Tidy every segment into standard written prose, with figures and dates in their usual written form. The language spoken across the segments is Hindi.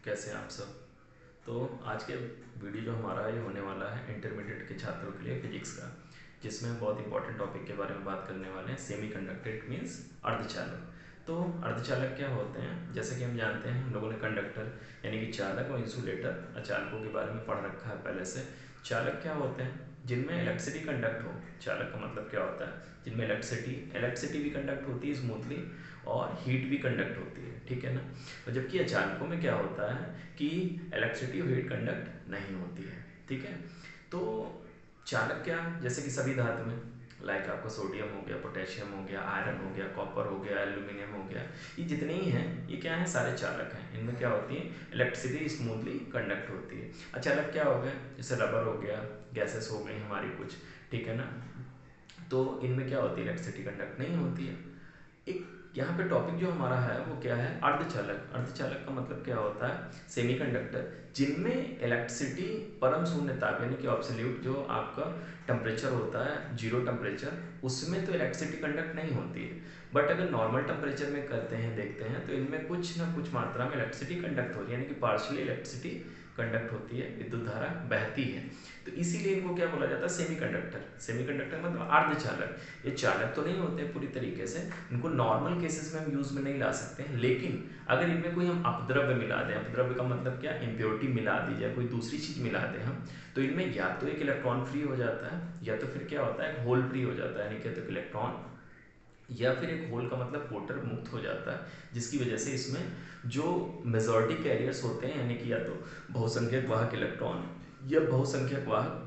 कैसे हैं आप सब। तो आज के वीडियो जो हमारा ये होने वाला है इंटरमीडिएट के छात्रों के लिए फिजिक्स का, जिसमें हम बहुत इंपॉर्टेंट टॉपिक के बारे में बात करने वाले हैं। सेमी कंडक्टर इट मीन्स अर्धचालक। तो अर्धचालक क्या होते हैं, जैसे कि हम जानते हैं, हम लोगों ने कंडक्टर यानी कि चालक और इंसुलेटर अचालकों के बारे में पढ़ रखा है पहले से। चालक क्या होते हैं, जिनमें इलेक्ट्रिसिटी कंडक्ट हो। चालक का मतलब क्या होता है, जिनमें इलेक्ट्रिसिटी भी कंडक्ट होती है स्मूथली और हीट भी कंडक्ट होती है, ठीक है ना। और जबकि अचालकों में क्या होता है कि इलेक्ट्रिसिटी और हीट कंडक्ट नहीं होती है, ठीक है। तो चालक क्या, जैसे कि सभी धातु में, लाइक आपका सोडियम हो गया, पोटेशियम हो गया, आयरन हो गया, कॉपर हो गया, एल्यूमिनियम हो गया, ये जितने ही हैं ये क्या हैं, सारे चालक हैं। इनमें क्या होती है, इलेक्ट्रिसिटी स्मूथली कंडक्ट होती है। अचालक क्या हो गए, जैसे रबर हो गया, गैसेस हो गई हमारी कुछ, ठीक है ना। तो इनमें क्या होती है, इलेक्ट्रिसिटी कंडक्ट नहीं होती है। एक यहाँ पे टॉपिक जो हमारा है वो क्या है, अर्धचालक। अर्धचालक का मतलब क्या होता है, सेमीकंडक्टर जिनमें इलेक्ट्रिसिटी परम शून्य ताप यानी कि ऑब्सोल्यूट जो आपका टेम्परेचर होता है, जीरो टेम्परेचर, उसमें तो इलेक्ट्रिसिटी कंडक्ट नहीं होती है। बट अगर नॉर्मल टेम्परेचर में करते हैं, देखते हैं, तो इनमें कुछ ना कुछ मात्रा में इलेक्ट्रिसिटी कंडक्ट होती है, यानी कि पार्शियली इलेक्ट्रिसिटी कंडक्ट होती है, विद्युत धारा बहती है। तो इसीलिए इनको क्या बोला जाता है, सेमीकंडक्टर। सेमीकंडक्टर मतलब अर्धचालक। ये चालक तो नहीं होते पूरी तरीके से, इनको नॉर्मल केसेस में हम यूज में नहीं ला सकते हैं, लेकिन अगर इनमें कोई हम अपद्रव्य मिला दें, अपद्रव्य का मतलब क्या, इम्प्योरिटी मिला दी जाए, कोई दूसरी चीज मिला दें हम, तो इनमें या तो एक इलेक्ट्रॉन फ्री हो जाता है, या तो फिर क्या होता है, होल फ्री हो जाता है, यानी कि तो इलेक्ट्रॉन, या फिर एक होल का मतलब पोर्टर मुक्त हो जाता है, जिसकी वजह से इसमें जो मेजॉरिटी कैरियर्स होते हैं, यानी कि या तो बहुसंख्यक वाहक इलेक्ट्रॉन या बहुसंख्यक वाहक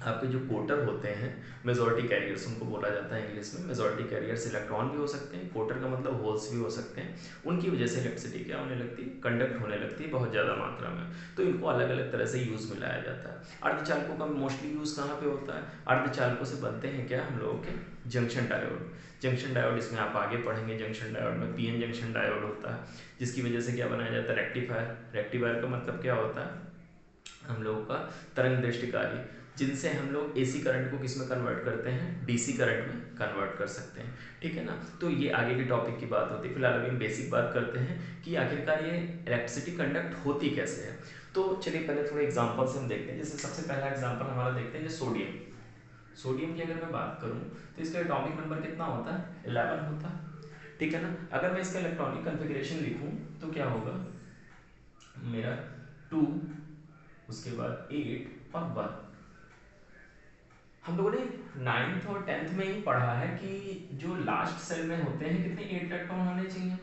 आपके जो पोर्टर होते हैं, मेजॉरिटी कैरियर्स उनको बोला जाता है इंग्लिश में। मेजॉरिटी कैरियर्स इलेक्ट्रॉन भी हो सकते हैं, पोर्टर का मतलब होल्स भी हो सकते हैं। उनकी वजह से इलेक्ट्रिसिटी क्या होने लगती है, कंडक्ट होने लगती है बहुत ज़्यादा मात्रा में। तो इनको अलग अलग तरह से यूज़ में लाया जाता है। अर्धचालकों का मोस्टली यूज़ कहाँ पे होता है, अर्धचालकों से बनते हैं क्या हम लोगों के, जंक्शन डायोड। जंक्शन डायोड इसमें आप आगे पढ़ेंगे, जंक्शन डायोड में पीएन जंक्शन डायोड होता है, जिसकी वजह से क्या बनाया जाता है, रेक्टिफायर। रेक्टिफायर का मतलब क्या होता है, हम लोगों का तरंग दृष्टिकारी, जिनसे हम लोग एसी करंट को किस में कन्वर्ट करते हैं, डीसी करंट में कन्वर्ट कर सकते हैं, ठीक है ना। तो ये आगे की टॉपिक की बात होती है। फिलहाल अभी हम बेसिक बात करते हैं कि आखिरकार ये इलेक्ट्रिसिटी कंडक्ट होती कैसे है। तो चलिए पहले थोड़े एग्जांपल से हम देखते हैं। जैसे सबसे पहला एग्जांपल हमारा देखते हैं, जैसे सोडियम। सोडियम की अगर मैं बात करूं तो इसका एटॉमिक नंबर कितना होता है, 11 होता है, ठीक है ना। अगर मैं इसका इलेक्ट्रॉनिक कन्फिग्रेशन लिखूं तो क्या होगा, मेरा 2, उसके बाद 8 और 1। हम लोगों ने 9th और 10th में ही पढ़ा है कि जो लास्ट सेल में होते हैं कितने 8 इलेक्ट्रॉन होने चाहिए,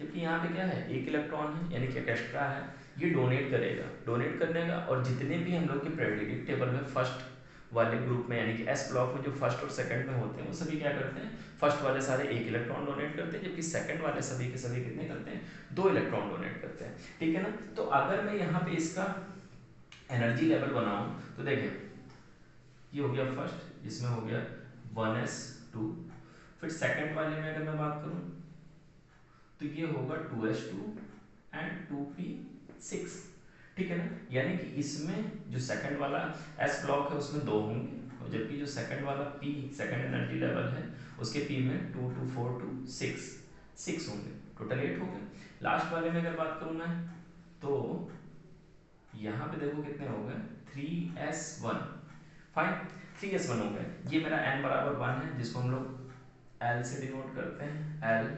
जबकि यहाँ पे क्या है, एक इलेक्ट्रॉन है, यानी कि एक्स्ट्रा है। ये डोनेट करेगा, डोनेट करने का, और जितने भी हम लोग के पीरियोडिक टेबल में फर्स्ट वाले ग्रुप में, यानी कि एस ब्लॉक में जो फर्स्ट और सेकंड में होते हैं, वो सभी क्या करते हैं, फर्स्ट वाले सारे एक इलेक्ट्रॉन डोनेट करते हैं, जबकि सेकंड वाले सभी के सभी कितने करते हैं, 2 इलेक्ट्रॉन डोनेट करते हैं, ठीक है ना। तो अगर मैं यहाँ पे इसका एनर्जी लेवल बनाऊं तो देखिए, ये हो गया फर्स्ट, जिसमें हो गया 1s2। फिर सेकंड वाले में अगर मैं बात करूं तो ये होगा 2s2 एंड 2p6, ठीक है ना। यानी कि इसमें जो सेकंड वाला s ब्लॉक है उसमें 2 होंगे, और जबकि जो सेकंड वाला p, सेकंड एनर्जी लेवल है, उसके p में 2 2 4 2 6 होंगे, टोटल 8 हो गए। लास्ट वाले में अगर बात करूं मैं तो यहाँ पे देखो कितने हो गए, 3s1, फाइन, 3s1 हो गए। ये मेरा n बराबर 1 है, जिसको हम लोग l से डिनोट करते हैं, l,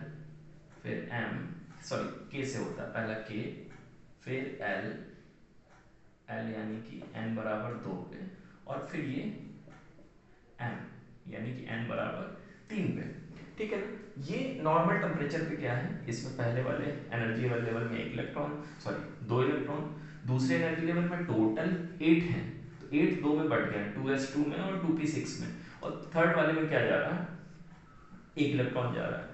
फिर m, सॉरी k से होता है, पहला k, फिर l यानी कि n बराबर 2 पे, और फिर ये m यानी कि n बराबर 3 पे, ठीक है ना। ये नॉर्मल टेम्परेचर पे क्या है, इसमें पहले वाले एनर्जी लेवल में 1 इलेक्ट्रॉन, सॉरी 2 इलेक्ट्रॉन, दूसरे एनर्जी लेवल में टोटल 8 हैं, तो 8 2 में बढ़ गए, 2s2 में और 2p6 में, और थर्ड वाले में क्या जा रहा है, 1 इलेक्ट्रॉन जा रहा है।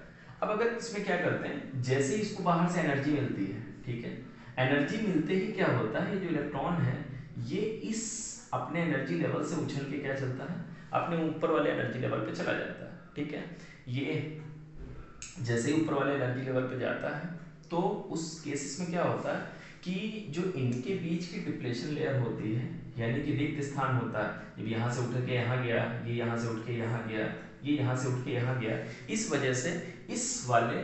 अब अगर इसमें क्या करते हैं, जैसे ही इसको बाहर से एनर्जी मिलती है, ठीक है, एनर्जी मिलते ही क्या होता है, ये जो इलेक्ट्रॉन है ये इस अपने एनर्जी लेवल से उछल के क्या चलता है, अपने ऊपर वाले एनर्जी लेवल पे चला जाता है, ठीक है। ये जैसे ही ऊपर वाले एनर्जी लेवल पे जाता है तो उस केसेस में क्या होता है कि जो इनके बीच की डिप्लेशन लेयर होती है, यानी कि रिक्त स्थान होता है, जब यहाँ से उठ के यहाँ गया, ये यहाँ से उठ के यहाँ गया, ये यहाँ से उठ के यहाँ गया, इस वजह से इस वाले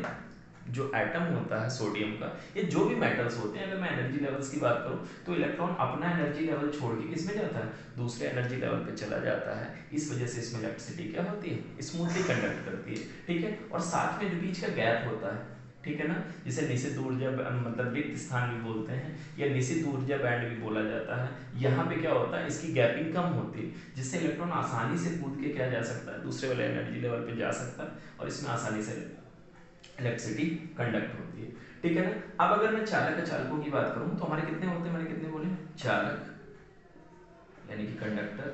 जो एटम होता है सोडियम का, ये जो भी मेटल्स होते हैं, अगर मैं एनर्जी लेवल्स की बात करूं तो इलेक्ट्रॉन अपना एनर्जी लेवल छोड़ के किस में जाता है, दूसरे एनर्जी लेवल पे चला जाता है। इस वजह से इसमें इलेक्ट्रिसिटी क्या होती है, स्मूथली कंडक्ट करती है। ठीक है, और साथ में जो बीच का गैप होता है, ठीक है ना, जिसे निषिद्ध ऊर्जा मतलब रिक्त स्थान भी बोलते हैं या निषिद्ध ऊर्जा बैंड भी बोला जाता है। यहाँ पे क्या होता है, इसकी गैपिंग कम होती है, जिससे इलेक्ट्रॉन आसानी से कूद के क्या जा सकता है, दूसरे वाले एनर्जी लेवल पे जा सकता है और इसमें आसानी से इलेक्ट्रिसिटी कंडक्ट होती है। ठीक है ना। अब अगर मैं चालक अचालकों की बात करूं तो हमारे कितने होते हैं, मैंने कितने बोले, चालक यानी कि कंडक्टर,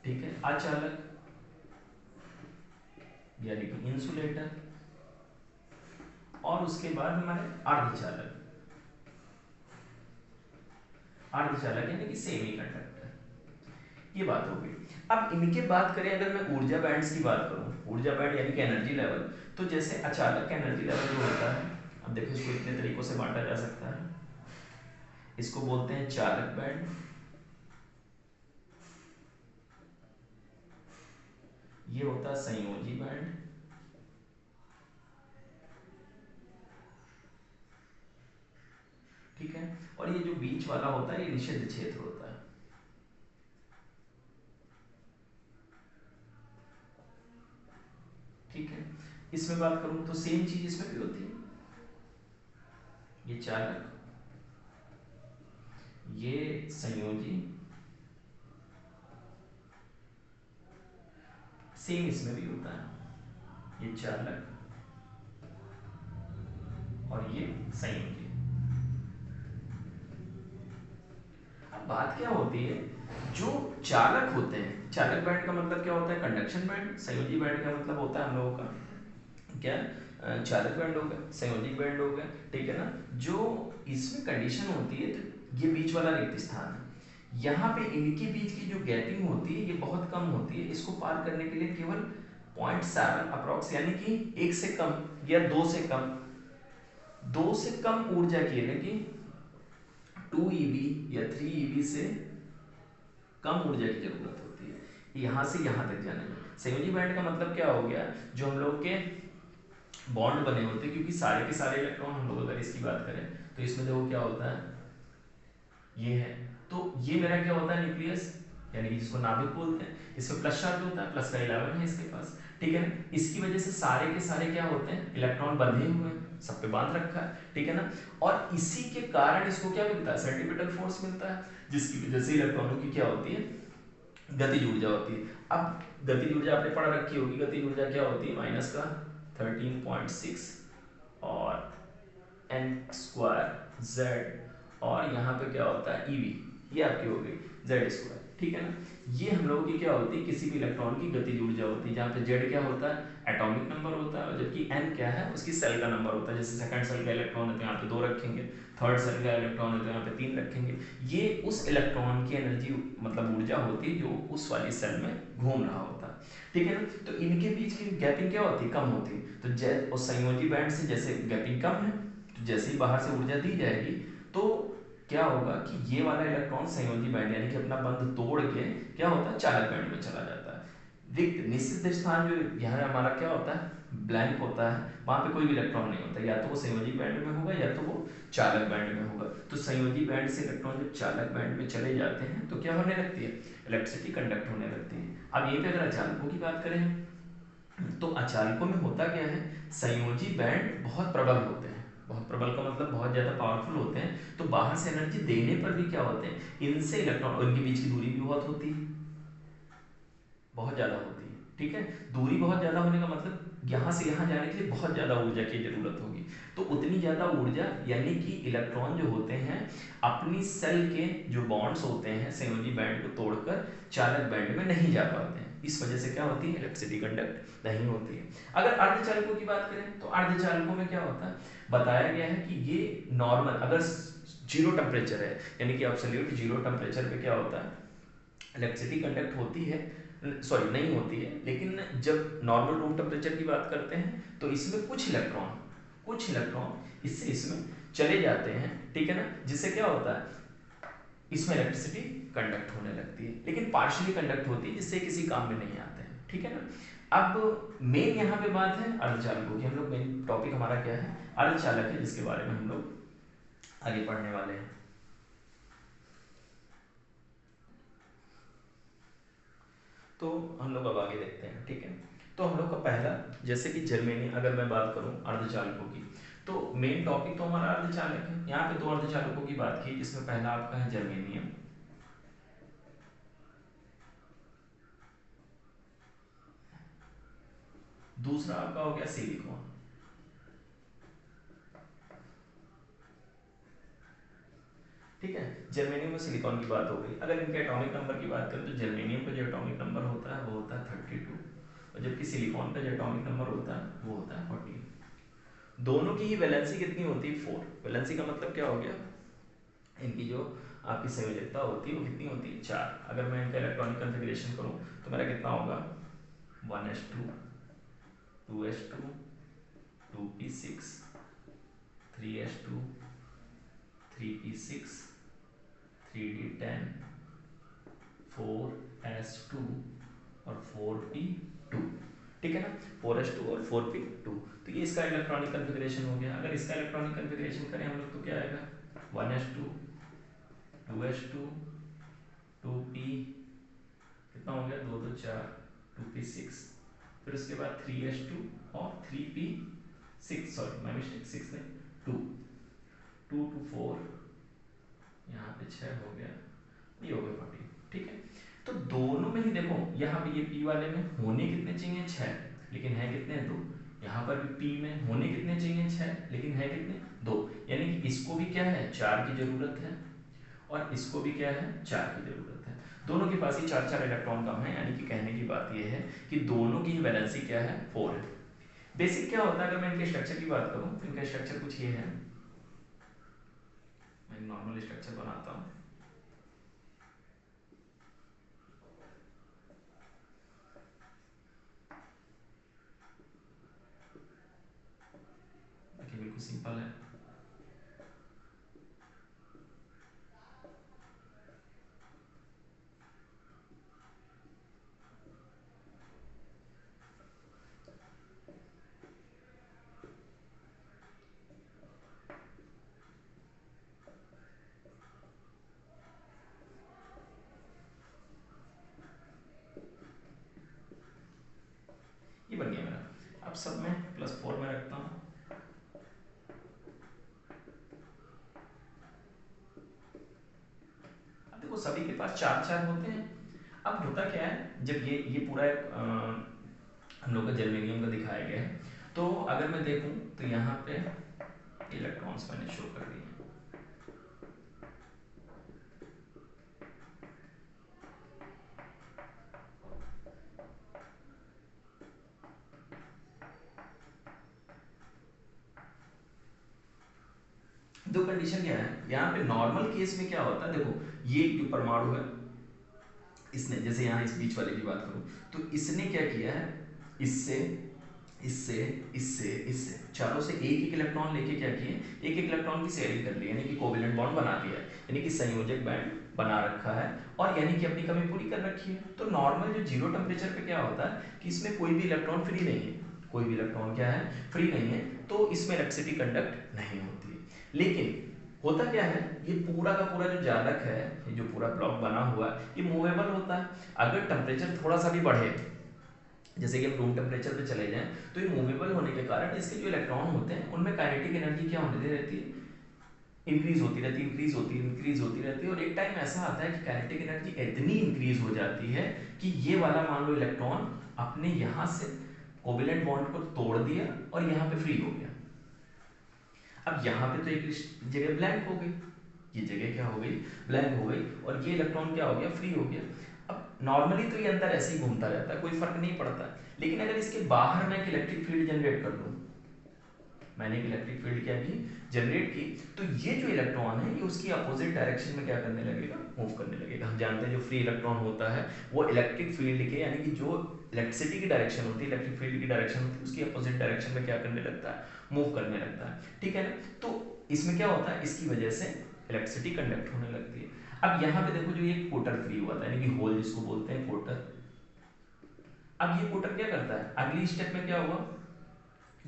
ठीक है, अचालक यानी कि इंसुलेटर, और उसके बाद हमारे अर्धचालक, अर्धचालक यानी कि सेमी कंडक्टर। ये बात हो गई। अब इनके बात करें, अगर मैं ऊर्जा बैंड्स की बात करूं, ऊर्जा बैंड यानी कि एनर्जी लेवल, तो जैसे अचालक का एनर्जी लेवल जो होता है, अब देखो इसको इतने तरीकों से बांटा जा सकता है। इसको बोलते हैं चालक बैंड, ये होता है संयोजी बैंड, ठीक है, और ये जो बीच वाला होता है ये निषिद्ध क्षेत्र होता है। ठीक है, इसमें बात करूं तो सेम चीज इसमें भी होती है, ये चालक, ये संयोजी, सेम इसमें भी होता है, ये चालक और ये संयोजी। अब बात क्या होती है, जो चालक होते हैं, चालक बैंड का मतलब क्या होता है, कंडक्शन बैंड, संयोजी बैंड का मतलब होता है हम लोगों का क्या, चालक बैंड हो गया, संयोजिक बैंड हो गया, ठीक है ना। जो इसमें कंडीशन होती है, तो ये बीच वाला रिक्त स्थान है, यहाँ पे इनके बीच की जो गैपिंग होती है ये बहुत कम होती है, इसको पार करने के लिए केवल 0.7 अप्रॉक्स यानी कि 1 से कम या 2 से कम, 2 से कम ऊर्जा की यानी कि 2 EV या 3 EV से कम ऊर्जा की जरूरत होती है यहाँ से यहाँ तक जाने में। संयोजी बैंड का मतलब क्या हो गया, जो हम लोग के बॉन्ड बने होते हैं, क्योंकि सारे के सारे इलेक्ट्रॉन हम लोग अगर इसकी बात करें तो इसमें देखो क्या होता है, ये है, तो ये मेरा क्या होता है, न्यूक्लियस यानी कि जिसको नाभिक बोलते हैं, इसमें प्लस चार्ज होता है, प्लस का 11 है इसके पास, ठीक है ना। इसकी वजह से सारे के सारे क्या होते हैं, इलेक्ट्रॉन बंधे हुए हैं, सब पे बांध रखा है, ठीक है ना। और इसी के कारण इसको क्या मिलता है, सेंट्रीपिटल फोर्स मिलता है, जिसकी वजह से इलेक्ट्रॉनों की क्या होती है, गतिज ऊर्जा होती है। अब गतिज ऊर्जा आपने पढ़ रखी होगी, गतिज ऊर्जा क्या होती है, माइनस का 13.6 और एन स्क्वायर जेड, और यहाँ पे क्या होता है ईवी, ये आपकी हो गई जेड स्क्वायर, ठीक है ना। ये हम लोगों की क्या होती है, किसी भी इलेक्ट्रॉन की गतिज ऊर्जा होती है, जहाँ पे जेड क्या होता है, एटॉमिक नंबर होता है, और जबकि एन क्या है, उसकी सेल का नंबर होता है। जैसे सेकंड सेल का इलेक्ट्रॉन है तो यहाँ पे 2 रखेंगे, थर्ड सेल का इलेक्ट्रॉन है तो यहाँ पे 3 रखेंगे। ये उस इलेक्ट्रॉन की एनर्जी मतलब ऊर्जा होती है जो उस वाली सेल में घूम रहा होता है, ठीक है ना। तो इनके बीच की गैपिंग क्या होती है, कम होती है। तो संयोजी बैंड से जैसे गैपिंग कम है, तो जैसे ही बाहर से ऊर्जा दी जाएगी तो क्या होगा कि ये वाला इलेक्ट्रॉन संयोजी बैंड यानी कि अपना बंध तोड़ के क्या होता है, चालक बैंड में चला जाता है। रिक्त निषिद्ध स्थान जो यहाँ हमारा क्या होता है, ब्लैंक होता है, वहां पे कोई भी इलेक्ट्रॉन नहीं होता, या तो वो संयोजी बैंड में होगा या तो वो चालक बैंड में होगा। तो संयोजी बैंड से इलेक्ट्रॉन जब चालक बैंड में चले जाते हैं तो क्या होने लगती है, इलेक्ट्रिसिटी कंडक्ट होने लगती है। अब यहीं पे अगर अचालकों की बात करें तो अचालकों में होता क्या है, संयोजी बैंड बहुत प्रबल होते हैं, बहुत प्रबल का मतलब बहुत ज्यादा पावरफुल होते हैं, तो बाहर से एनर्जी देने पर भी क्या होते हैं, इनसे इलेक्ट्रॉन और इनके बीच की दूरी भी बहुत होती है, बहुत ज्यादा होती है, ठीक है। दूरी बहुत ज्यादा होने का मतलब यहाँ से यहाँ जाने के लिए बहुत ज्यादा ऊर्जा की जरूरत होगी, तो उतनी ज्यादा ऊर्जा यानी कि इलेक्ट्रॉन जो होते हैं अपनी सेल के जो बॉन्ड्स होते हैं संयोजी बैंड को तोड़कर चालक बैंड में नहीं जा पाते हैं, इस वजह से क्या होती है, इलेक्ट्रिसिटी कंडक्ट नहीं होती है। अगर अर्धचालकों की बात करें तो अर्धचालकों में क्या होता है, बताया गया है कि ये नॉर्मल अगर जीरो टेम्परेचर है यानी कि एब्सोल्यूट जीरो टेम्परेचर पे क्या होता है, इलेक्ट्रिसिटी कंडक्ट होती है, सॉरी नहीं होती है, लेकिन जब नॉर्मल रूम टेम्परेचर की बात करते हैं तो इसमें कुछ इलेक्ट्रॉन इससे इसमें चले जाते हैं, ठीक है ना, जिससे क्या होता है, इसमें इलेक्ट्रिसिटी कंडक्ट होने लगती है, लेकिन पार्शियली कंडक्ट होती है, जिससे किसी काम में नहीं आते हैं, ठीक है ना। अब मेन यहाँ पे बात है अर्धचालकों की। हम लोग मेन टॉपिक हमारा क्या है, अर्धचालक है, जिसके बारे में हम लोग आगे पढ़ने वाले हैं। तो हम लोग अब आगे देखते हैं, ठीक है। तो हम लोग का पहला, जैसे कि जर्मेनियम, अगर मैं बात करूं अर्धचालकों की, तो मेन टॉपिक तो हमारा अर्धचालक है। यहाँ पे दो अर्धचालकों की बात की, जिसमें पहला आपका है जर्मेनियम, दूसरा आपका हो गया सिलिकॉन। ठीक है, जर्मेनियम और सिलिकॉन की बात हो गई। अगर इनके एटॉमिक नंबर की बात करें तो जर्मेनियम का जो एटॉमिक नंबर होता है वो होता है 32, और जबकि सिलिकॉन का जो एटॉमिक नंबर होता है वो होता है 14। दोनों की ही वैलेंसी कितनी होती है, 4। वैलेंसी का मतलब क्या हो गया, इनकी जो आपकी संयोजकता होती है वो कितनी होती है, 4। अगर मैं इनका इलेक्ट्रॉनिक कन्फिग्रेशन करूँ तो मेरा कितना होगा, 1s2, 2s2, 2p6, 3s2, 3p6, 3d10, 4s2 और 4p2। ठीक है ना, 4s2 और 4p2। तो ये इसका इलेक्ट्रॉनिक कन्फिग्रेशन हो गया। अगर इसका इलेक्ट्रॉनिक कन्फिग्रेशन करें हम लोग तो क्या आएगा, 1s2, 2s2, 2p, कितना हो गया, 2 2 4, 2p6, फिर उसके बाद 3s2 और 3p6, सॉरी मैं मिस्टेक, 6 नहीं, 2, 2 2 4, यहाँ पे 6 हो गया, ये हो गया 40। ठीक है, तो दोनों में ही देखो, यहाँ पे ये p वाले में होने कितने चाहिए, 6, लेकिन है कितने, 2। यहाँ पर भी p में होने कितने चाहिए, 6, लेकिन है कितने, 2। यानी कि इसको भी क्या है, 4 की जरूरत है, और इसको भी क्या है, 4 की जरूरत है। दोनों के पास ही 4 4 इलेक्ट्रॉन कम है, यानी कि कहने की बात यह है कि दोनों की ही वैलेंसी क्या है, 4 है। बेसिक क्या होता है, अगर मैं इनके स्ट्रक्चर की बात करूं तो इनका स्ट्रक्चर कुछ ये है, मैं नॉर्मल स्ट्रक्चर बनाता हूं। देखिए बिल्कुल सिंपल है। ये बन गया मेरा। अब सब में +4 में रखता हूँ। अब देखो सभी के पास 4 4 होते हैं। अब होता क्या है, जब ये पूरा हम लोग का जर्मेनियम का दिखाया गया है, तो अगर मैं देखूं तो यहाँ पे इलेक्ट्रॉन्स मैंने शो कर दिए। दो कंडीशन क्या है, यहाँ पे नॉर्मल केस में क्या होता है, देखो ये जो परमाणु है, इसने, जैसे यहाँ इस बीच वाले की बात करूं तो इसने क्या किया है, इससे इससे इससे इससे चारों से एक एक इलेक्ट्रॉन लेके क्या किए, एक एक इलेक्ट्रॉन की शेयरिंग कर ली, यानी कि कोवेलेंट बॉन्ड बना दिया है, यानी कि संयोजक बैंड बना रखा है, और यानी कि अपनी कमी पूरी कर रखी है। तो नॉर्मल जो जीरो टेम्परेचर पे क्या होता है कि इसमें कोई भी इलेक्ट्रॉन फ्री नहीं है, कोई भी इलेक्ट्रॉन क्या है, फ्री नहीं है, तो इसमें इलेक्ट्रिसिटी कंडक्ट नहीं होती है। लेकिन होता क्या है, ये पूरा का पूरा जो जालक है, ये जो पूरा ब्लॉक बना हुआ है, ये मूवेबल होता है। अगर टेम्परेचर थोड़ा सा भी बढ़े, जैसे कि हम रूम टेम्परेचर पे चले जाएं, तो ये मूवेबल होने के कारण इसके जो इलेक्ट्रॉन होते हैं उनमें काइनेटिक एनर्जी क्या होती रहती है, इंक्रीज होती रहती है, इंक्रीज होती रहती है, और एक टाइम ऐसा आता है कि काइनेटिक एनर्जी इतनी इंक्रीज हो जाती है कि ये वाला मान लो इलेक्ट्रॉन अपने यहाँ से कोवेलेंट बॉन्ड को तोड़ दिया और यहाँ पे फ्री हो गया। अब यहाँ पे तो एक जगह ब्लैंक हो गई, ये जगह क्या हो गई, ब्लैंक हो गई, और ये इलेक्ट्रॉन क्या हो गया, फ्री हो गया। अब नॉर्मली तो ये अंदर ऐसे ही घूमता रहता है, कोई फर्क नहीं पड़ता, लेकिन अगर इसके बाहर मैं एक इलेक्ट्रिक फील्ड जनरेट कर दूं, मैंने एक इलेक्ट्रिक फील्ड क्या की, जनरेट की, तो ये जो इलेक्ट्रॉन है ये उसकी अपोजिट डायरेक्शन में क्या करने लगेगा, मूव करने लगेगा। हम जानते हैं जो फ्री इलेक्ट्रॉन होता है वो इलेक्ट्रिक फील्ड के, यानी कि जो इलेक्ट्रिसिटी की डायरेक्शन होती है, इलेक्ट्रिक फील्ड की डायरेक्शन होती है, उसकी अपोजिट डायरेक्शन में क्या करने लगता है, मूव करने लगता है। ठीक है ना, तो इसमें क्या होता है, इसकी वजह से इलेक्ट्रिसिटी कंडक्ट होने लगती है। अब यहाँ पे देखो जो ये कोटर फ्री हुआ था, यानी कि होल जिसको बोलते हैं कोटर, अब ये कोटर क्या करता है, अगली स्टेप में क्या हुआ,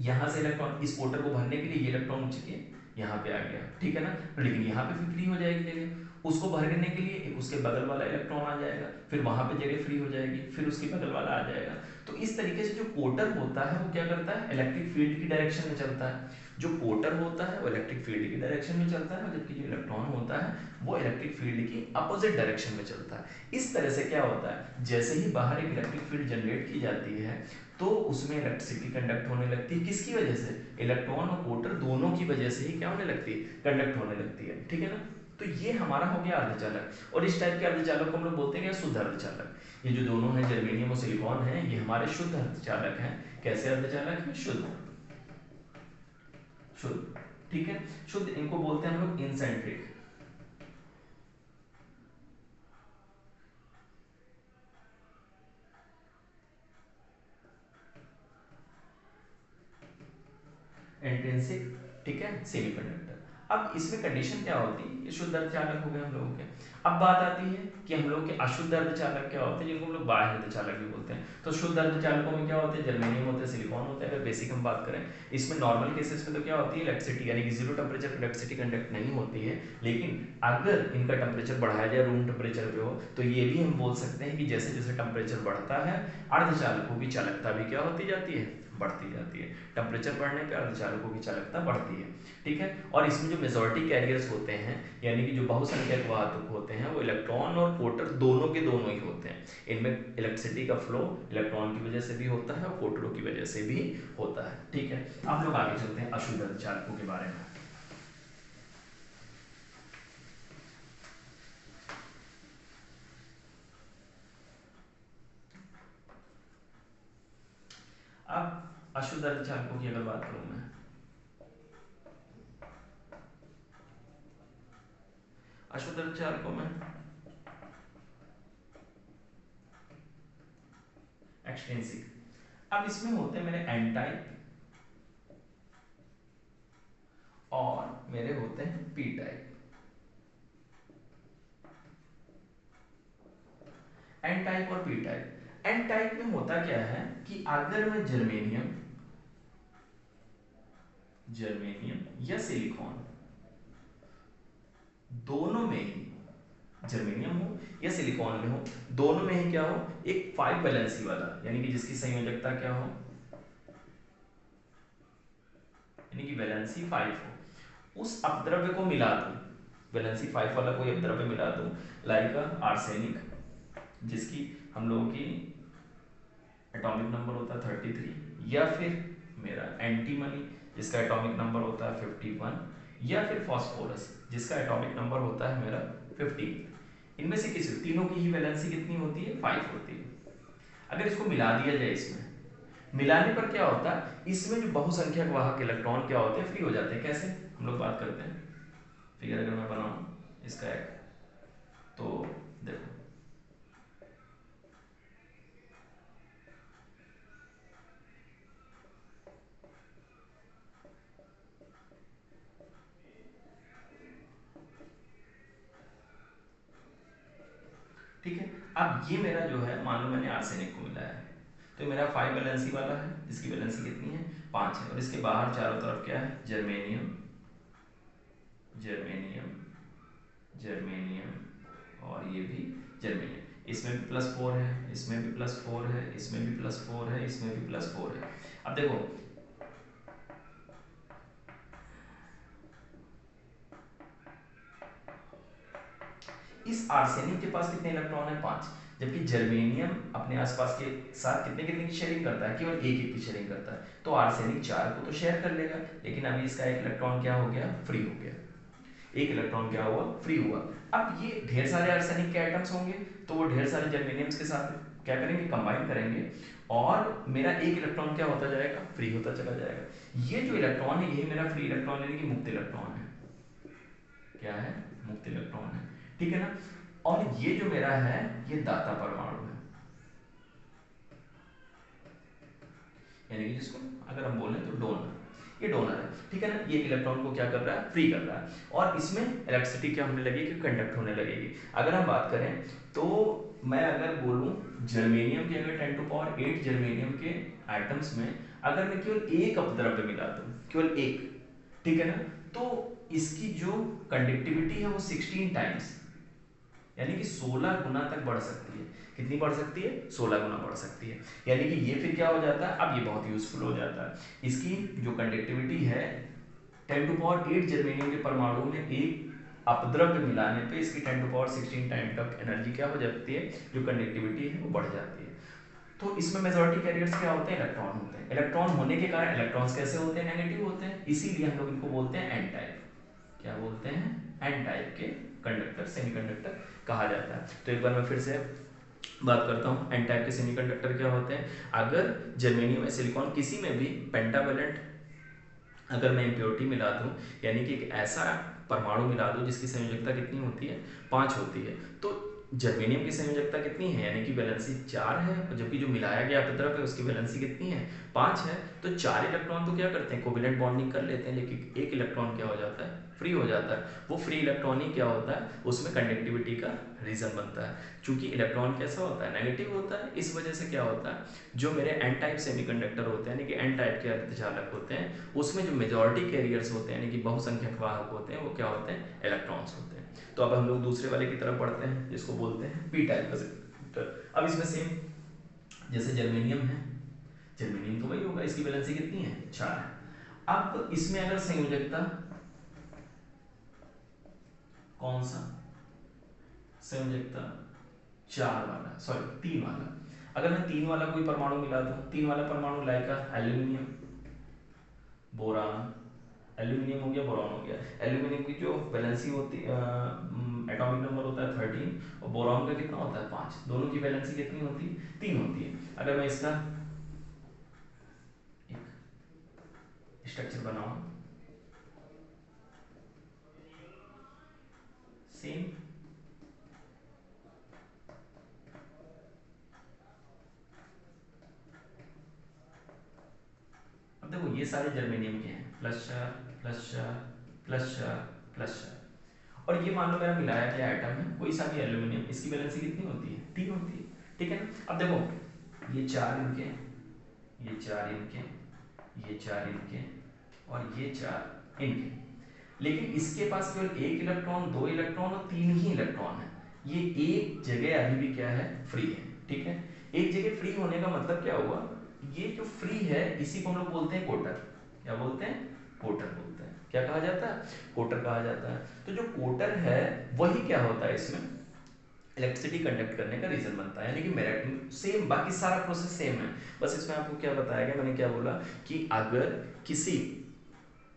यहां से इलेक्ट्रॉन इस कोटर को भरने के लिए ये इलेक्ट्रॉन उठ के यहाँ पे आ गया, ठीक है ना, लेकिन यहाँ पे भी फ्री हो जाएगी जगह, उसको भर करने के लिए उसके बगल वाला इलेक्ट्रॉन आ जाएगा, फिर वहां पे जगह फ्री हो जाएगी, फिर उसके बगल वाला आ जाएगा। तो इस तरीके से जो कोटर होता है वो क्या करता है, इलेक्ट्रिक फील्ड की डायरेक्शन में चलता है। जो कोटर होता है वो इलेक्ट्रिक फील्ड की डायरेक्शन में चलता है, जबकि जो इलेक्ट्रॉन होता है वो इलेक्ट्रिक फील्ड की अपोजिट डायरेक्शन में चलता है। इस तरह से क्या होता है, जैसे ही बाहर एक इलेक्ट्रिक फील्ड जनरेट की जाती है तो उसमें इलेक्ट्रिसिटी कंडक्ट होने लगती है, किसकी वजह से, इलेक्ट्रॉन और कोटर दोनों की वजह से ही क्या होने लगती है, कंडक्ट होने लगती है, ठीक है ना। तो ये हमारा हो गया अर्धचालक, और इस टाइप के अर्धचालक को हम लोग बोलते हैं शुद्ध अर्धचालक। ये जो दोनों हैं जर्मेनियम और सिलिकॉन है, ये हमारे शुद्ध अर्धचालक हैं। कैसे अर्धचालक है, शुद्ध, शुद्ध, ठीक है, शुद्ध, इनको बोलते हैं हम लोग इनसेंट्रिक। इंट्रिंसिक, ठीक है, सेमीकंडक्टर। अब इसमें कंडीशन क्या होती है, ये शुद्ध अर्धचालक हो गए हम लोगों के। अब बात आती है कि हम लोग के अशुद्ध अर्धचालक क्या होते हैं, जिनको हम लोग बाह्य अर्धचालक भी बोलते हैं। तो शुद्ध अर्धचालकों में क्या होते हैं, जर्मेनियम होते हैं, सिलिकॉन होते हैं। अगर बेसिक हम बात करें, इसमें नॉर्मल केसेस में तो क्या होती है, इलेक्ट्रिसिटी यानी कि जीरो टेम्परेचर इलेक्ट्रिसिटी कंडक्ट नहीं होती है, लेकिन अगर इनका टेम्परेचर बढ़ाया जाए रूम टेम्परेचर पे हो, तो ये भी हम बोल सकते हैं कि जैसे जैसे टेम्परेचर बढ़ता है अर्धचालकों की चालकता भी क्या होती जाती है, बढ़ती जाती है। टेम्परेचर बढ़ने पे अर्धचालकों की चालकता बढ़ती है, ठीक है। और इसमें जो मेजॉरिटी कैरियर्स होते हैं, यानी कि जो बहुसंख्यक वाहक होते हैं, वो इलेक्ट्रॉन और कोटर दोनों के दोनों ही होते हैं। इनमें इलेक्ट्रिसिटी का फ्लो इलेक्ट्रॉन की वजह से भी होता है और कोटरों की वजह से भी होता है, ठीक है। अब लोग आगे चलते हैं अशुद्ध अर्धचालकों के बारे में। अब अशुद्ध अर्धचालकों की अगर बात करूं मैं, अशुद्ध अर्धचालकों में एक्सट्रिंसिक, अब इसमें होते हैं मेरे एन टाइप और मेरे होते हैं पी टाइप। एन टाइप और पी टाइप। एन टाइप में होता क्या है कि अगर मैं जर्मेनियम, जर्मेनियम या सिलिकॉन दोनों में ही, जर्मेनियम हो या सिलिकॉन में हो, दोनों में ही क्या हो, एक 5 वैलेंसी वाला, यानी कि जिसकी संयोजकता क्या हो, यानी कि वैलेंसी 5 हो, उस अपद्रव्य को मिला दूं, वैलेंसी 5 वाला कोई अपद्रव्य मिला दूं, लाइक आर्सेनिक, जिसकी हम लोगों की एटॉमिक नंबर होता है 33, या फिर मेरा एंटीमनी जिसका एटॉमिक नंबर होता है 51, या फिर फास्फोरस जिसका एटॉमिक नंबर होता है मेरा 15। इनमें से किसी तीनों की ही वैलेंसी कितनी होती है, 5 होती है। अगर इसको मिला दिया जाए, इसमें मिलाने पर क्या होता है, इसमें जो बहुसंख्यक वाहक इलेक्ट्रॉन क्या होते हैं, फ्री हो जाते हैं। कैसे, हम लोग बात करते हैं, फिगर अगर मैं बनाऊं इसका एक, तो देखो ठीक है। अब ये मेरा जो है, मान लो मैंने आर्सेनिक को मिलाया है, तो मेरा 5 वैलेंसी वाला है, जिसकी वैलेंसी कितनी है, 5 है, और इसके बाहर चारों तरफ क्या है, जर्मेनियम, जर्मेनियम, जर्मेनियम और ये भी जर्मेनियम। इसमें भी +4 है, इसमें भी +4 है, इसमें भी +4 है, इसमें भी +4 है। अब देखो इस आर्सेनिक के पास कितने इलेक्ट्रॉन है, 5, जबकि जर्मेनियम अपने आसपास के साथ कितने कितने की शेयरिंग करता है, केवल एक एक की शेयरिंग करता है। तो आर्सेनिक 4 को तो शेयर कर लेगा, लेकिन अभी इसका एक इलेक्ट्रॉन क्या हो गया, फ्री हो गया, एक इलेक्ट्रॉन क्या हुआ, फ्री हुआ। अब ये ढेर सारे आर्सेनिक के एटम्स होंगे, तो वो ढेर सारे जर्मेनियम्स के साथ क्या करेंगे, कंबाइन करेंगे, और मेरा एक इलेक्ट्रॉन क्या होता जाएगा, फ्री होता चला जाएगा। ये जो इलेक्ट्रॉन है, यही मेरा फ्री इलेक्ट्रॉन यानी कि मुक्त इलेक्ट्रॉन है। क्या है, मुक्त इलेक्ट्रॉन है, ठीक है ना। और ये जो मेरा है, ये दाता परमाणु है, यानी कि जिसको अगर हम बोलें तो डोनर। ये डोनर है, ठीक है ना। ये इलेक्ट्रॉन को क्या कर रहा है, फ्री कर रहा है, और इसमें इलेक्ट्रिसिटी क्या होने लगेगी, कंडक्ट होने लगेगी। अगर हम बात करें तो मैं अगर बोलूं जर्मेनियम के अगर 10 टू पावर 8 जर्मेनियम के एटम्स में अगर मैं केवल एक अपद्रव्य मिला दूं, केवल एक, ठीक है ना, तो इसकी जो कंडक्टिविटी है वो 16 टाइम्स यानी कि 16 गुना तक बढ़ सकती है। कितनी बढ़ सकती है, 16 गुना बढ़ सकती है। यानी कि ये फिर क्या हो जाता है, अब ये बहुत यूजफुल हो जाता है। इसकी जो कंडक्टिविटी है 10 टू पावर 8 जर्मेनियम के परमाणु में एक अपद्रव्य मिलाने पे इसकी 10 टू पावर 16 टाइम तक एनर्जी क्या हो जाती है, जो कंडक्टिविटी है वो बढ़ जाती है। तो इसमें मेजॉरिटी कैरियर्स क्या होते हैं, इलेक्ट्रॉन होते हैं। इलेक्ट्रॉन होने के कारण इलेक्ट्रॉन्स कैसे होते हैं, नेगेटिव होते हैं, इसीलिए हम लोग इनको बोलते हैं एन टाइप। क्या बोलते हैं, एन टाइप के कंडक्टर, सेमीकंडक्टर कहा जाता है। तो एक बार मैं फिर से बात करता हूँ, एन टाइप के सेमीकंडक्टर क्या होते हैं। अगर जर्मेनियम या सिलिकॉन किसी में भी पेंटावेलेंट अगर मैं इम्प्योरिटी मिला दूं, यानी कि एक ऐसा परमाणु मिला दूं जिसकी संयोजकता कितनी होती है, 5 होती है, तो जर्मेनियम की संयोजकता कितनी है, यानी कि वैलेंसी 4 है, जबकि जो मिलाया गया अपद्रव्य है उसकी वैलेंसी कितनी है, 5 है। तो 4 इलेक्ट्रॉन तो क्या करते हैं, कोवेलेंट बॉन्डिंग कर लेते हैं, लेकिन एक इलेक्ट्रॉन क्या हो जाता है, फ्री हो जाता है। वो फ्री इलेक्ट्रॉन ही क्या होता है, उसमें कंडक्टिविटी का रीजन बनता है। चूंकि इलेक्ट्रॉन कैसा होता है, नेगेटिव होता है, इस वजह से क्या होता है, जो मेरे एन टाइप सेमीकंडक्टर होते हैं, यानी कि एन टाइप के अर्धचालक होते हैं, उसमें जो मेजॉरिटी कैरियर्स होते हैं, यानी कि बहुसंख्यक वाहक होते हैं, वो क्या होते हैं, इलेक्ट्रॉन्स होते हैं। तो अब हम लोग दूसरे वाले की तरफ बढ़ते हैं, जिसको बोलते हैं पी टाइप का सेमीकंडक्टर। अब इसमें सेम जैसे जर्मेनियम है, जर्मेनियम तो वही होगा, इसकी वैलेंसी कितनी है, 4 है। अब इसमें अगर संयोजकता कौन सा, संयोजकता 4 वाला, सॉरी 3 वाला, अगर मैं 3 वाला कोई परमाणु मिला दूं, 3 वाला परमाणु लाइका एल्यूमिनियम, बोरान, एल्यूमिनियम हो गया, बोरॉन हो गया। एल्यूमिनियम की जो वैलेंसी होती एटॉमिक नंबर होता है 13 और बोरॉन का कितना होता है 5, दोनों की वैलेंसी कितनी होती है, 3 होती है। अगर मैं इसका एक स्ट्रक्चर बनाऊं, सेम अब देखो ये सारे जर्मेनियम के हैं, +4 +4 +4 +4, और ये मान लो मेरा मिलाया गया आइटम है कोई सा भी एल्यूमिनियम, इसकी वैलेंसी कितनी होती है, 3 होती है, ठीक है ना। अब देखो ये 4 इनके, ये 4 इनके, ये 4 इनके, और ये 4 इनके, लेकिन इसके पास केवल 1 इलेक्ट्रॉन, 2 इलेक्ट्रॉन और 3 ही इलेक्ट्रॉन है। ये एक जगह अभी भी क्या है, फ्री है, ठीक है। एक जगह फ्री होने का मतलब क्या हुआ, ये जो फ्री है इसी को हम लोग बोलते हैं कोटर। क्या बोलते हैं, कोटर बोलते हैं। क्या कहा जाता है, कोटर कहा जाता है। तो जो कोटर है वही क्या होता है, इसमें इलेक्ट्रिसिटी कंडक्ट करने का रीजन बनता है, यानी कि मेरा सेम, बाकी सारा प्रोसेस सेम है, बस इसमें आपको क्या बताया गया, मैंने क्या बोला कि अगर किसी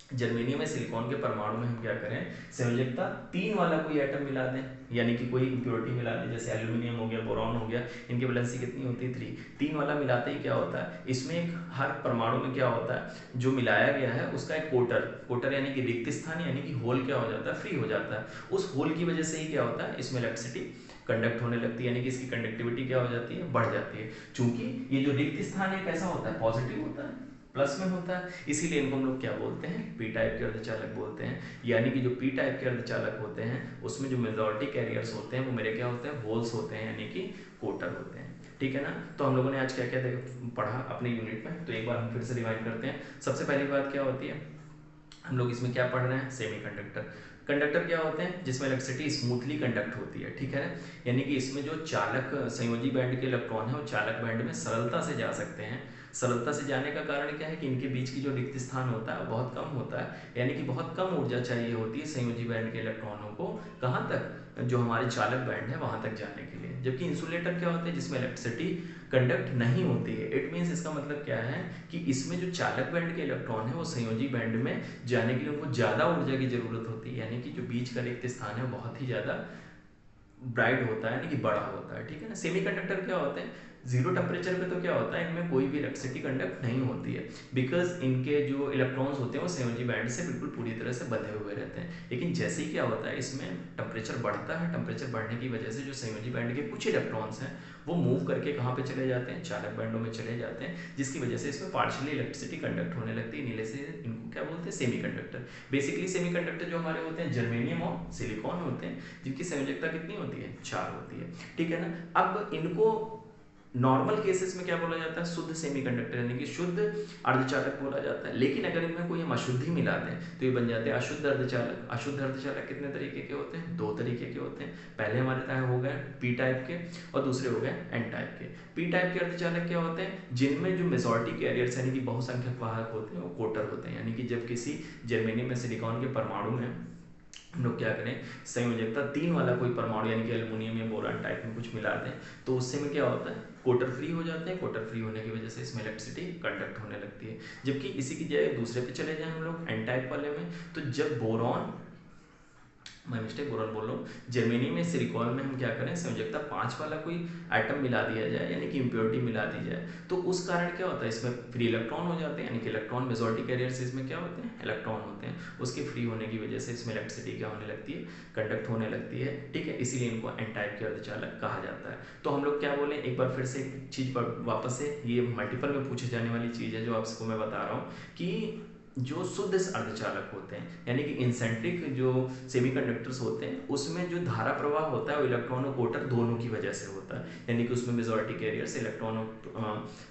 जर्मेनियम या सिलिकॉन के परमाणु में हम क्या करें, संयोजकता 3 वाला कोई एटम मिला दें, यानी कि कोई इंप्योरिटी मिला दें, जैसे एल्यूमिनियम हो गया, बोरॉन हो गया, इनकी वैलेंसी कितनी होती है 3, 3 वाला मिलाते ही क्या होता है, इसमें एक हर परमाणु में क्या होता है, जो मिलाया गया है उसका एक कोटर यानी कि रिक्त स्थान, यानी कि होल क्या हो जाता है, फ्री हो जाता है। उस होल की वजह से ही क्या होता है, इसमें इलेक्ट्रिसिटी कंडक्ट होने लगती है, यानी कि इसकी कंडक्टिविटी क्या हो जाती है, बढ़ जाती है। चूंकि ये जो रिक्त स्थान है कैसा होता है, पॉजिटिव होता है, प्लस में होता है, इसीलिए इनको हम लोग क्या बोलते हैं, पी टाइप के अर्धचालक बोलते हैं। यानी कि जो पी टाइप के अर्धचालक होते हैं उसमें जो मेजॉरिटी कैरियर्स होते हैं वो मेरे क्या होते हैं, होल्स होते हैं, यानी कि कोटर होते हैं, ठीक है ना। तो हम लोगों ने आज क्या क्या पढ़ा अपने यूनिट में, तो एक बार हम फिर से रिवाइंड करते हैं। सबसे पहली बात क्या होती है, हम लोग इसमें क्या पढ़ रहे हैं, सेमीकंडक्टर। कंडक्टर क्या होते हैं, जिसमें इलेक्ट्रिसिटी स्मूथली कंडक्ट होती है, ठीक है ना, यानी कि इसमें जो चालक संयोजी बैंड के इलेक्ट्रॉन है वो चालक बैंड में सरलता से जा सकते हैं। सरलता से जाने का कारण क्या है कि इनके बीच की जो रिक्त स्थान होता है वो बहुत कम होता है, यानी कि बहुत कम ऊर्जा चाहिए होती है संयोजी बैंड के इलेक्ट्रॉनों को कहाँ तक, जो हमारे चालक बैंड है वहां तक जाने के लिए। जबकि इंसुलेटर क्या होते हैं, जिसमें इलेक्ट्रिसिटी कंडक्ट नहीं होती है। इट मीन्स इसका मतलब क्या है कि इसमें जो चालक बैंड के इलेक्ट्रॉन है वो संयोजी बैंड में जाने के लिए उनको ज़्यादा ऊर्जा की जरूरत होती है, यानी कि जो बीच का रिक्त स्थान है बहुत ही ज़्यादा ब्राइट होता है, यानी कि बड़ा होता है, ठीक है ना। सेमीकंडक्टर क्या होते हैं, जीरो टेम्परेचर पे तो क्या होता है, इनमें कोई भी इलेक्ट्रिसिटी कंडक्ट नहीं होती है, बिकॉज इनके जो इलेक्ट्रॉन्स होते हैं वो संयोजी बैंड से बिल्कुल पूरी तरह से बंधे हुए रहते हैं। लेकिन जैसे ही क्या होता है, इसमें टेम्परेचर बढ़ता है, टेम्परेचर बढ़ने की वजह से जो संयोजी बैंड के कुछ इलेक्ट्रॉन्स हैं वो मूव करके कहाँ पे चले जाते हैं, चालक बैंडों में चले जाते हैं, जिसकी वजह से इसमें पार्शियली इलेक्ट्रिसिटी कंडक्ट होने लगती है। नीले से इनको क्या बोलते हैं, सेमीकंडक्टर। बेसिकली सेमीकंडक्टर जो हमारे होते हैं जर्मेनियम और सिलिकॉन होते हैं, जिनकी संयोजकता कितनी होती है, 4 होती है, ठीक है ना। अब इनको नॉर्मल केसेस में क्या बोला जाता है, शुद्ध सेमीकंडक्टर यानी कि शुद्ध अर्धचालक बोला जाता है। लेकिन अगर इनमें कोई हम अशुद्धि मिलाते हैं तो ये बन जाते हैं अशुद्ध अर्धचालक। अशुद्ध अर्धचालक कितने तरीके के होते हैं, 2 तरीके के होते हैं। पहले हमारे टाइप हो गए पी टाइप के और दूसरे हो गए एन टाइप के। पी टाइप के अर्धचालक क्या होते हैं, जिनमें जो मेजॉरिटी कैरियर्स यानी कि बहुसंख्यक वाहक होते हैं वो कोटर होते हैं। यानी कि जब किसी जर्मेनियम में सिलिकॉन के परमाणु में हम लोग क्या करें, संयोजकता 3 वाला कोई परमाणु यानी कि एल्युमिनियम या बोरान टाइप में कुछ मिलाते हैं तो उससे में क्या होता है, कोटर फ्री हो जाते हैं। कोटर फ्री होने की वजह से इसमें इलेक्ट्रिसिटी कंडक्ट होने लगती है। जबकि इसी की जगह दूसरे पे चले जाएं हम लोग एन टाइप वाले में, तो जब बोरॉन, मैं मिस्टेक बोरॉन बोल रहा हूँ, जर्मेनियम में सिलिकॉन में हम क्या करें, संयोजकता 5 वाला कोई एटम मिला दिया जाए यानी कि इम्प्योरिटी मिला दी जाए, तो उस कारण क्या होता है, इसमें फ्री इलेक्ट्रॉन हो जाते हैं। यानी कि इलेक्ट्रॉन मेजॉरिटी कैरियर्स इसमें क्या होते हैं, इलेक्ट्रॉन होते हैं। उसके फ्री होने की वजह से इसमें इलेक्ट्रिसिटी क्या होने लगती है, कंडक्ट होने लगती है, ठीक है। इसीलिए इनको एन टाइप के अर्धचालक कहा जाता है। तो हम लोग क्या बोले, एक बार फिर से एक चीज़ पर वापस से, ये मल्टीपल में पूछे जाने वाली चीज़ है जो आपको मैं बता रहा हूँ कि जो शुद्ध अर्धचालक होते हैं यानी कि इंसेंट्रिक जो सेमीकंडक्टर्स होते हैं उसमें जो धारा प्रवाह होता है वो इलेक्ट्रॉन और कोटर दोनों की वजह से होता है। यानी कि उसमें मेजॉरिटी कैरियर्स इलेक्ट्रॉन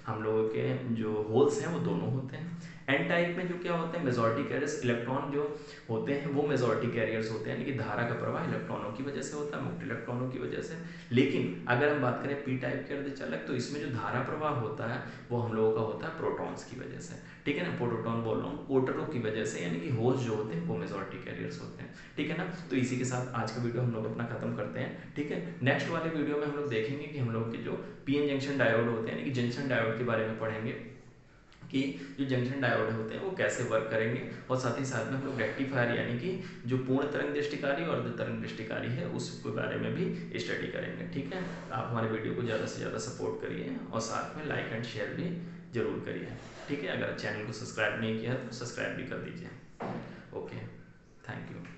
हम लोगों के जो होल्स हैं वो दोनों होते हैं। एन टाइप में जो क्या होते हैं, मेजॉरिटी कैरियर्स इलेक्ट्रॉन जो होते हैं वो मेजॉरिटी कैरियर्स होते हैं, यानी कि धारा का प्रवाह इलेक्ट्रॉनों की वजह से होता है, मुक्त इलेक्ट्रॉनों की वजह से। लेकिन अगर हम बात करें पी टाइप के अर्धचालक तो इसमें जो धारा प्रवाह होता है वो हम लोगों का होता है प्रोटॉन्स की वजह से, ठीक है ना। प्रोटॉन बोल रहा हूँ, कोटरों की वजह से, यानी कि होल्स जो होते हैं वो मेजॉरिटी कैरियर्स होते हैं, ठीक है ना। तो इसी के साथ आज का वीडियो हम लोग अपना खत्म करते हैं, ठीक है। नेक्स्ट वाले वीडियो में हम लोग देखेंगे कि हम लोग के जो पीएन जंक्शन डायोड होते हैं यानी कि जंक्शन डायोड के बारे में पढ़ेंगे कि जो जंक्शन डायोड होते हैं वो कैसे वर्क करेंगे, और साथ ही साथ में हम लोग रेक्टिफायर यानी कि जो पूर्ण तरंग दृष्टिकारी और अर्ध तरंग दृष्टिकारी है उसके बारे में भी स्टडी करेंगे, ठीक है। आप हमारे वीडियो को ज़्यादा से ज़्यादा सपोर्ट करिए और साथ में लाइक एंड शेयर भी जरूर करिए, ठीक है। अगर चैनल को सब्सक्राइब नहीं किया तो सब्सक्राइब भी कर दीजिए। Okay, thank you.